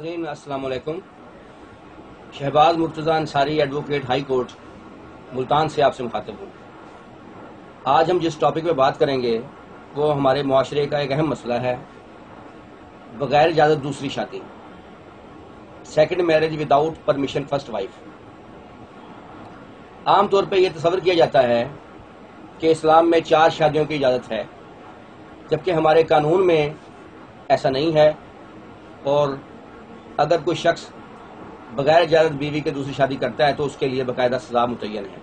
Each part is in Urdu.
ناظرین السلام علیکم۔ Shahbaz Murtaza Ansari advocate high court Multan سے آپ سے مخاطب ہوں۔ آج ہم جس ٹاپک پہ بات کریں گے وہ ہمارے معاشرے کا ایک اہم مسئلہ ہے، بغیر اجازت دوسری شادی، second marriage without permission first wife. عام طور پہ یہ تصور کیا جاتا ہے کہ اسلام میں 4 شادیوں کی اجازت ہے، جبکہ ہمارے قانون میں ایسا نہیں ہے، اور اگر کوئی شخص بغیر اجازت بیوی کے دوسری شادی کرتا ہے تو اس کے لیے باقاعدہ سزا متعین ہے۔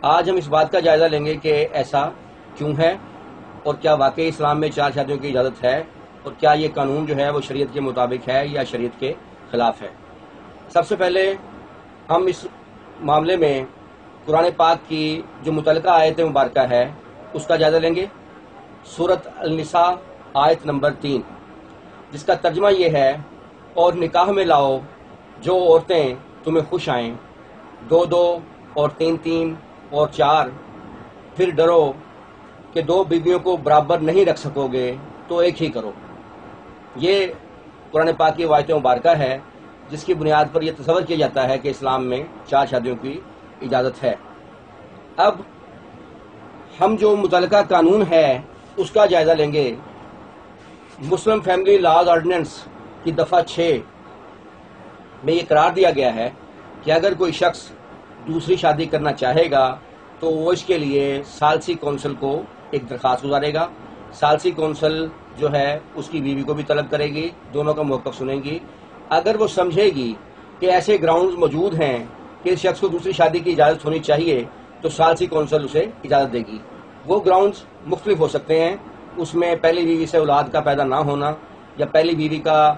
آج ہم اس بات کا جائزہ لیں گے کہ ایسا کیوں ہے، اور کیا واقعی اسلام میں 4 شادیوں کی اجازت ہے، اور کیا یہ قانون جو ہے وہ شریعت کے مطابق ہے یا شریعت کے خلاف ہے۔ سب سے پہلے ہم اس معاملے میں قرآن پاک کی جو متعلقہ آیت مبارکہ ہے اس کا جائزہ لیں گے۔ سورۃ النساء آیت نمبر 3، جس کا ترجمہ یہ ہے: اور نکاح میں لاؤ جو عورتیں تمہیں خوش آئیں، 2 اور 3 اور 4، پھر ڈرو کہ 2 بیویوں کو برابر نہیں رکھ سکو گے تو ایک ہی کرو۔ یہ قرآن پاک کی آیت مبارکہ ہے جس کی بنیاد پر یہ تصور کیا جاتا ہے کہ اسلام میں 4 شادیوں کی اجازت ہے۔ اب ہم جو متعلقہ قانون ہے اس کا جائزہ لیں گے۔ مسلم فیملی لاز آرڈیننس کی دفعہ 6 میں یہ قرار دیا گیا ہے کہ اگر کوئی شخص دوسری شادی کرنا چاہے گا تو وہ اس کے لیے ثالثی کونسل کو ایک درخواست گزارے گا۔ ثالثی کونسل جو ہے اس کی بیوی کو بھی طلب کرے گی، دونوں کا موقف سنیں گی۔ اگر وہ سمجھے گی کہ ایسے گراؤنڈز موجود ہیں کہ اس شخص کو دوسری شادی کی اجازت ہونی چاہیے تو ثالثی کونسل اسے اجازت دے گی۔ وہ گراؤنڈز مختلف ہو سکتے ہیں، اس میں پہلی بیوی سے اولاد کا پیدا نہ ہونا، یا پہلی بیوی کا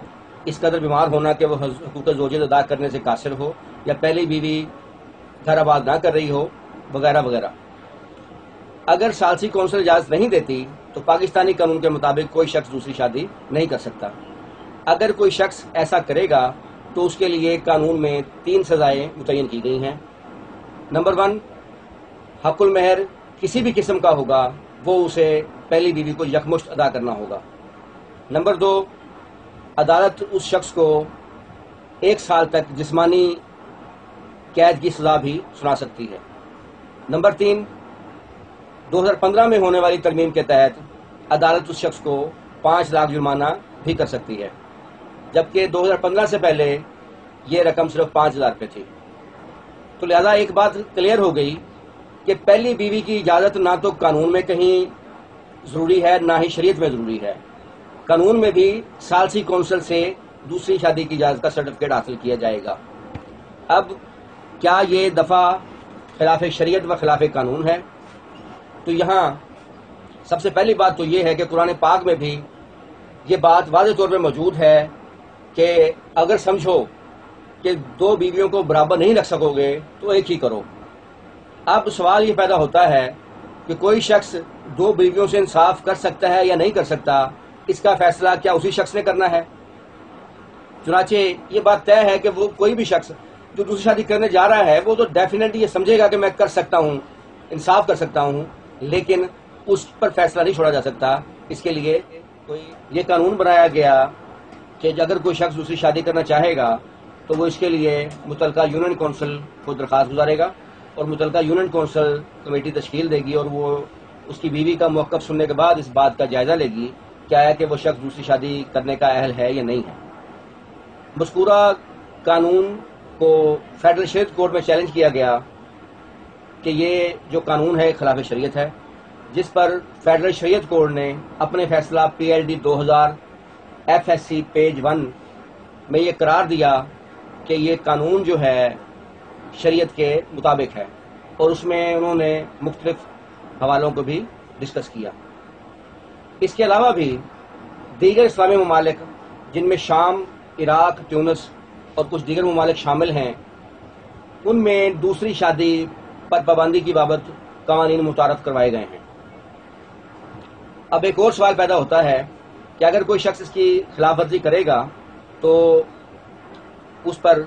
اس قدر بیمار ہونا کہ وہ حقوق زوجیت ادا کرنے سے قاصر ہو، یا پہلی بیوی گھر آباد نہ کر رہی ہو، وغیرہ وغیرہ۔ اگر ثالثی کونسل اجازت نہیں دیتی تو پاکستانی قانون کے مطابق کوئی شخص دوسری شادی نہیں کر سکتا۔ اگر کوئی شخص ایسا کرے گا تو اس کے لیے قانون میں 3 سزائیں متعین کی گئی ہیں۔ نمبر 1، حق المہر کسی بھی قسم کا ہوگا وہ اسے پہلی بیوی کو یکمشت ادا کرنا ہوگا۔ نمبر 2، عدالت اس شخص کو 1 سال تک جسمانی قید کی سزا بھی سنا سکتی ہے۔ نمبر 3، 2015 میں ہونے والی ترمیم کے تحت عدالت اس شخص کو 5 لاکھ جرمانہ بھی کر سکتی ہے، جبکہ 2015 سے پہلے یہ رقم صرف 5,000 روپے تھی۔ تو لہذا ایک بات کلیئر ہو گئی کہ پہلی بیوی کی اجازت نہ تو قانون میں کہیں ضروری ہے نہ ہی شریعت میں ضروری ہے۔ قانون میں بھی ثالثی کونسل سے دوسری شادی کی اجازت کا سرٹیفکیٹ حاصل کیا جائے گا۔ اب کیا یہ دفعہ خلاف شریعت و خلاف قانون ہے؟ تو یہاں سب سے پہلی بات تو یہ ہے کہ قرآن پاک میں بھی یہ بات واضح طور پہ موجود ہے کہ اگر سمجھو کہ 2 بیویوں کو برابر نہیں رکھ سکو گے تو ایک ہی کرو۔ اب سوال یہ پیدا ہوتا ہے کہ کوئی شخص 2 بیویوں سے انصاف کر سکتا ہے یا نہیں کر سکتا، اس کا فیصلہ کیا اسی شخص نے کرنا ہے؟ چنانچہ یہ بات طے ہے کہ وہ کوئی بھی شخص جو دوسری شادی کرنے جا رہا ہے وہ تو ڈیفینیٹلی یہ سمجھے گا کہ میں کر سکتا ہوں، انصاف کر سکتا ہوں، لیکن اس پر فیصلہ نہیں چھوڑا جا سکتا۔ اس کے لیے یہ قانون بنایا گیا کہ اگر کوئی شخص دوسری شادی کرنا چاہے گا تو وہ اس کے لیے متعلقہ یونین کونسل کو درخواست گزارے گا، اور متعلقہ یونین کونسل کمیٹی تشکیل دے گی، اور وہ اس کی بیوی کا موقف سننے کے بعد اس بات کا جائزہ لے گی کیا ہے کہ وہ شخص دوسری شادی کرنے کا اہل ہے یا نہیں ہے۔ مذکورہ قانون کو فیڈرل شریعت کورٹ میں چیلنج کیا گیا کہ یہ جو قانون ہے خلاف شریعت ہے، جس پر فیڈرل شریعت کورٹ نے اپنے فیصلہ PLD 2000 FSC پیج 1 میں یہ قرار دیا کہ یہ قانون جو ہے شریعت کے مطابق ہے، اور اس میں انہوں نے مختلف حوالوں کو بھی ڈسکس کیا۔ اس کے علاوہ بھی دیگر اسلامی ممالک جن میں شام، عراق، تیونس اور کچھ دیگر ممالک شامل ہیں، ان میں دوسری شادی پر پابندی کی بابت قوانین متعارف کروائے گئے ہیں۔ اب ایک اور سوال پیدا ہوتا ہے کہ اگر کوئی شخص اس کی خلاف ورزی کرے گا تو اس پر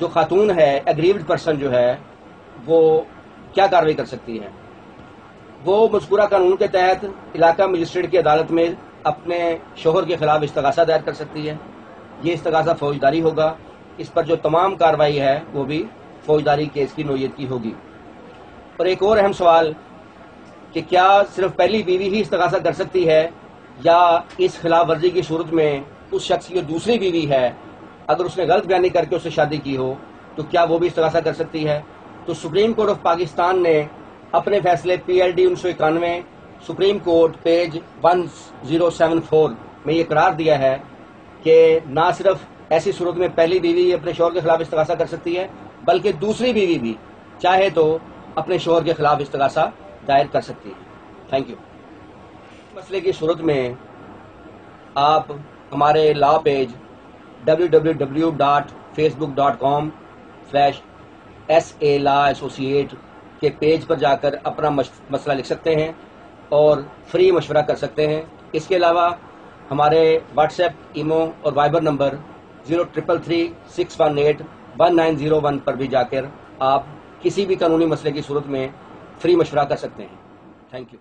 جو خاتون ہے، ایگریوڈ پرسن جو ہے، وہ کیا کارروائی کر سکتی ہے؟ وہ مذکورہ قانون کے تحت علاقہ مجسٹریٹ کی عدالت میں اپنے شوہر کے خلاف استغاثہ دائر کر سکتی ہے، یہ استغاثہ فوجداری ہوگا. اس پر جو تمام کارروائی ہے وہ بھی فوجداری کیس کی نوعیت کی ہوگی. اور ایک اور اہم سوال کہ کیا صرف پہلی بیوی ہی استغاثہ کر سکتی ہے یا اس خلاف ورزی کی صورت میں اس شخص کی جو دوسری بیوی ہے اگر اس نے غلط بیانی کر کے اس سے شادی کی ہو تو کیا وہ بھی استغاثہ کر سکتی ہے؟ تو سپریم کورٹ آف پاکستان نے اپنے فیصلے PLD 1991 سپریم کورٹ پیج 1074 میں یہ قرار دیا ہے کہ نہ صرف ایسی صورت میں پہلی بیوی اپنے شوہر کے خلاف استغاثہ کر سکتی ہے بلکہ دوسری بیوی بھی چاہے تو اپنے شوہر کے خلاف استغاثہ دائر کر سکتی ہے. Thank you. مسئلے کی صورت میں آپ ہمارے لا پیج www.facebook.com/SA-Law-Associate کے پیج پر جا کر اپنا مسئلہ لکھ سکتے ہیں اور فری مشورہ کر سکتے ہیں. اس کے علاوہ ہمارے واٹس ایپ، ایمو اور وائبر نمبر 033361811901 پر بھی جا کر آپ کسی بھی قانونی مسئلے کی صورت میں فری مشورہ کر سکتے ہیں. Thank you.